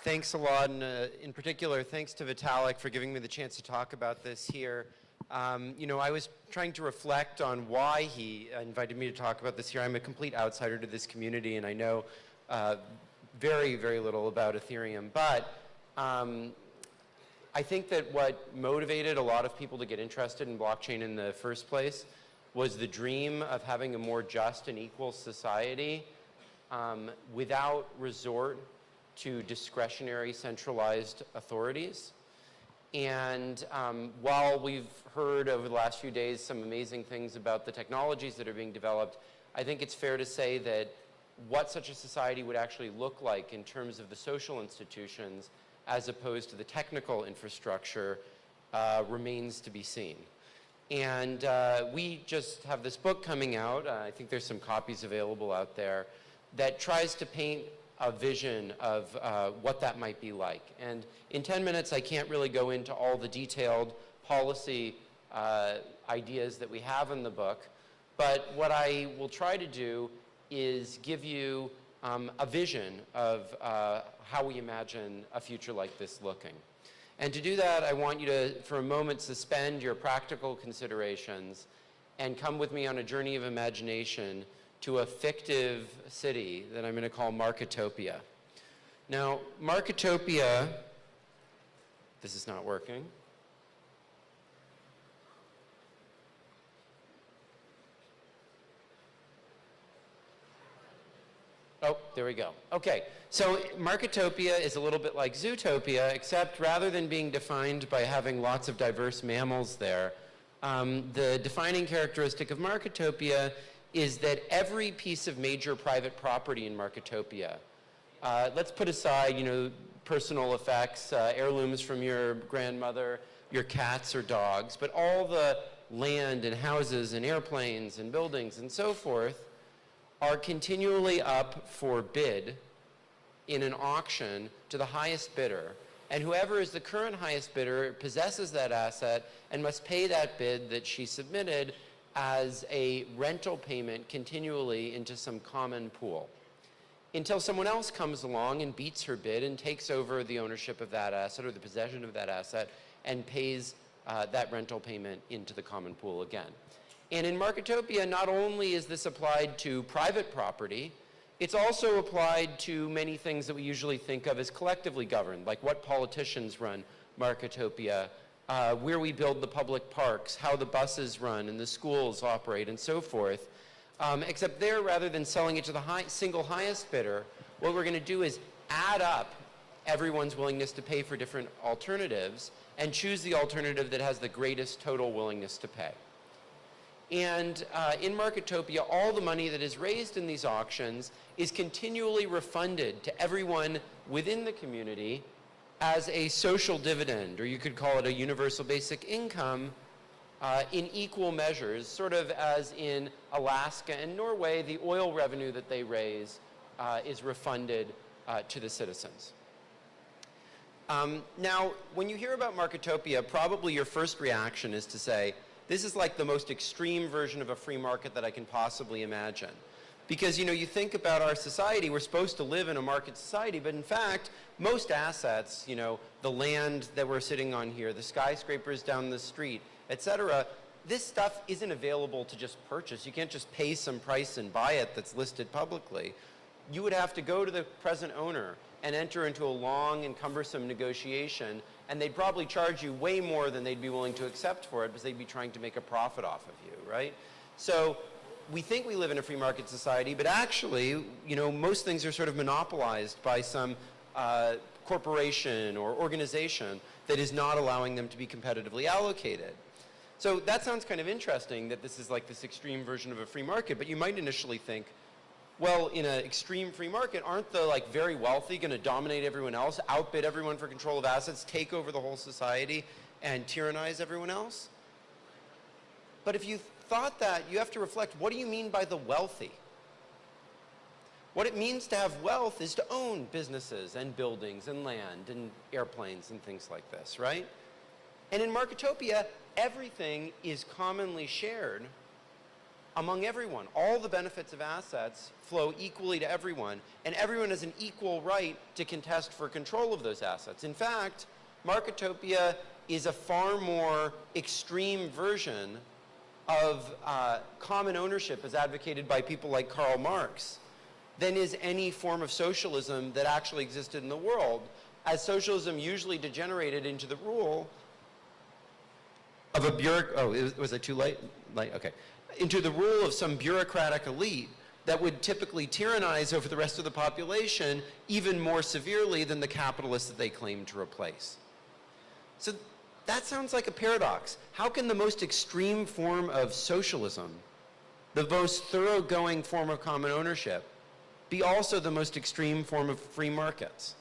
Thanks a lot, and in particular, thanks to Vitalik for giving me the chance to talk about this here. I was trying to reflect on why he invited me to talk about this here. I'm a complete outsider to this community, and I know very, very little about Ethereum. But I think that what motivated a lot of people to get interested in blockchain in the first place was the dream of having a more just and equal society without resort to discretionary centralized authorities. And while we've heard over the last few days some amazing things about the technologies that are being developed, I think it's fair to say that what such a society would actually look like in terms of the social institutions as opposed to the technical infrastructure remains to be seen. And we just have this book coming out, I think there's some copies available out there, that tries to paint a vision of what that might be like. And in 10 minutes, I can't really go into all the detailed policy ideas that we have in the book, but what I will try to do is give you a vision of how we imagine a future like this looking. And to do that, I want you to, for a moment, suspend your practical considerations and come with me on a journey of imagination to a fictive city that I'm going to call Marketopia. Now, Marketopia, this is not working. Oh, there we go. Okay, so Marketopia is a little bit like Zootopia, except rather than being defined by having lots of diverse mammals there, the defining characteristic of Marketopia is that every piece of major private property in Marketopia, let's put aside, personal effects, heirlooms from your grandmother, your cats or dogs, but all the land and houses and airplanes and buildings and so forth are continually up for bid in an auction to the highest bidder. And whoever is the current highest bidder possesses that asset and must pay that bid that she submitted as a rental payment continually into some common pool, until someone else comes along and beats her bid and takes over the ownership of that asset or the possession of that asset and pays that rental payment into the common pool again. And in Marketopia, not only is this applied to private property, it's also applied to many things that we usually think of as collectively governed, like what politicians run Marketopia, where we build the public parks, how the buses run and the schools operate and so forth. Except there, rather than selling it to the single highest bidder, what we're going to do is add up everyone's willingness to pay for different alternatives and choose the alternative that has the greatest total willingness to pay. And in Marketopia, all the money that is raised in these auctions is continually refunded to everyone within the community as a social dividend, or you could call it a universal basic income, in equal measures, sort of as in Alaska and Norway, the oil revenue that they raise is refunded to the citizens. Now, when you hear about Marketopia, probably your first reaction is to say, this is like the most extreme version of a free market that I can possibly imagine. Because, you think about our society, we're supposed to live in a market society, but in fact, most assets, the land that we're sitting on here, the skyscrapers down the street, et cetera, this stuff isn't available to just purchase. You can't just pay some price and buy it that's listed publicly. You would have to go to the present owner and enter into a long and cumbersome negotiation, and they'd probably charge you way more than they'd be willing to accept for it because they'd be trying to make a profit off of you, right? So we think we live in a free market society, but actually, most things are sort of monopolized by some corporation or organization that is not allowing them to be competitively allocated. So that sounds kind of interesting that this is like this extreme version of a free market, but you might initially think, well, in an extreme free market, aren't the very wealthy going to dominate everyone else, outbid everyone for control of assets, take over the whole society, and tyrannize everyone else? But if you thought that, you have to reflect, what do you mean by the wealthy? What it means to have wealth is to own businesses and buildings and land and airplanes and things like this, right? And in Marketopia, everything is commonly shared among everyone. All the benefits of assets flow equally to everyone, and everyone has an equal right to contest for control of those assets. In fact, Marketopia is a far more extreme version of common ownership as advocated by people like Karl Marx than is any form of socialism that actually existed in the world, as socialism usually degenerated into the rule of a was it too late? Okay. Into the rule of some bureaucratic elite that would typically tyrannize over the rest of the population even more severely than the capitalists that they claim to replace. So that sounds like a paradox. How can the most extreme form of socialism, the most thoroughgoing form of common ownership, be also the most extreme form of free markets?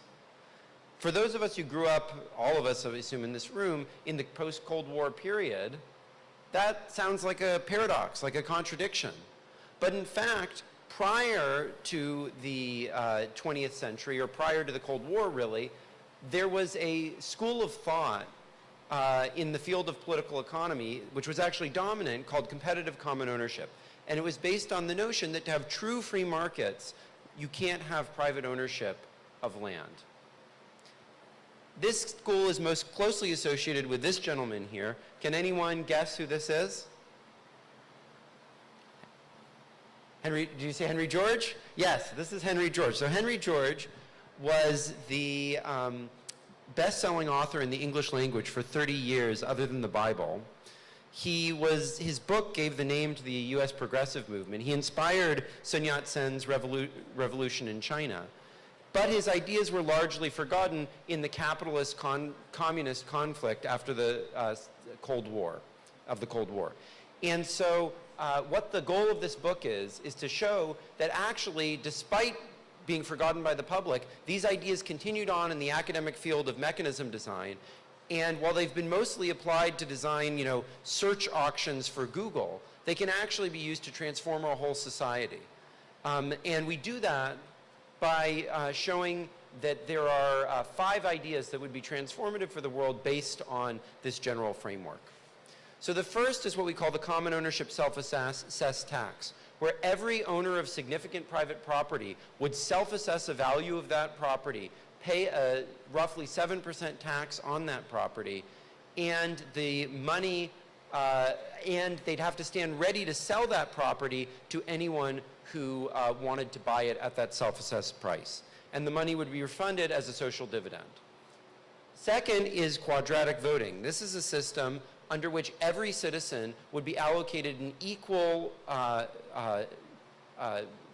For those of us who grew up, all of us, I assume, in this room, in the post-Cold War period, that sounds like a paradox, like a contradiction. But in fact, prior to the 20th century, or prior to the Cold War, really, there was a school of thought in the field of political economy, which was actually dominant, called competitive common ownership. And it was based on the notion that to have true free markets, you can't have private ownership of land. This school is most closely associated with this gentleman here. Can anyone guess who this is? Henry, did you say Henry George? Yes, this is Henry George. So Henry George was the best-selling author in the English language for 30 years other than the Bible. His book gave the name to the US progressive movement. He inspired Sun Yat-sen's revolution in China. But his ideas were largely forgotten in the capitalist communist conflict after the Cold War. And so what the goal of this book is to show that actually, despite being forgotten by the public, these ideas continued on in the academic field of mechanism design. And while they've been mostly applied to design, search auctions for Google, they can actually be used to transform our whole society. And we do that by showing that there are 5 ideas that would be transformative for the world based on this general framework. So the first is what we call the common ownership self-assessed tax, where every owner of significant private property would self-assess the value of that property, pay a roughly 7% tax on that property, and the money, and they'd have to stand ready to sell that property to anyone who wanted to buy it at that self-assessed price. And the money would be refunded as a social dividend. Second is quadratic voting. This is a system under which every citizen would be allocated an equal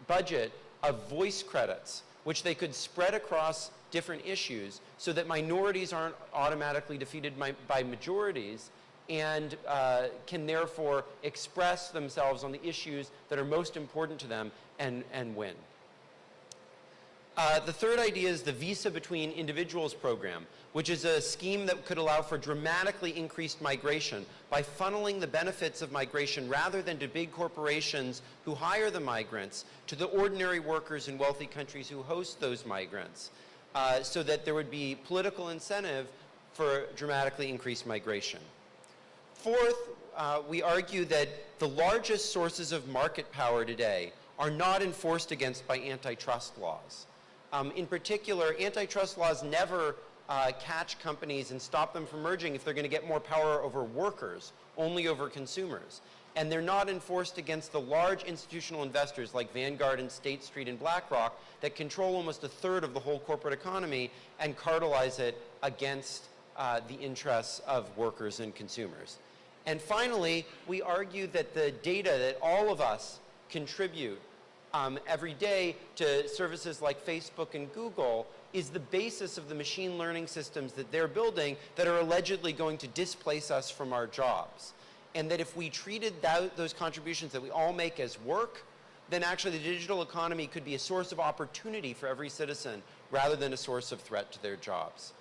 budget of voice credits, which they could spread across different issues so that minorities aren't automatically defeated by majorities, and can therefore express themselves on the issues that are most important to them and win. The third idea is the Visa Between Individuals program, which is a scheme that could allow for dramatically increased migration by funneling the benefits of migration rather than to big corporations who hire the migrants, to the ordinary workers in wealthy countries who host those migrants, so that there would be political incentive for dramatically increased migration. Fourth, we argue that the largest sources of market power today are not enforced against by antitrust laws. In particular, antitrust laws never catch companies and stop them from merging if they're going to get more power over workers, only over consumers. And they're not enforced against the large institutional investors like Vanguard and State Street and BlackRock that control almost a third of the whole corporate economy and cartelize it against the interests of workers and consumers. And finally, we argue that the data that all of us contribute every day to services like Facebook and Google is the basis of the machine learning systems that they're building that are allegedly going to displace us from our jobs. And that if we treated those contributions that we all make as work, then actually the digital economy could be a source of opportunity for every citizen rather than a source of threat to their jobs.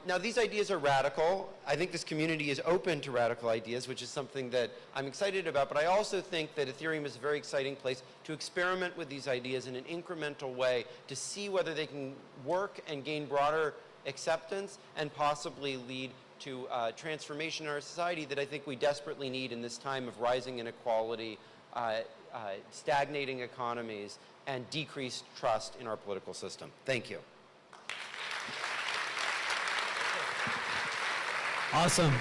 Now, these ideas are radical. I think this community is open to radical ideas, which is something that I'm excited about, but I also think that Ethereum is a very exciting place to experiment with these ideas in an incremental way to see whether they can work and gain broader acceptance and possibly lead to transformation in our society that I think we desperately need in this time of rising inequality stagnating economies, and decreased trust in our political system. Thank you. Awesome.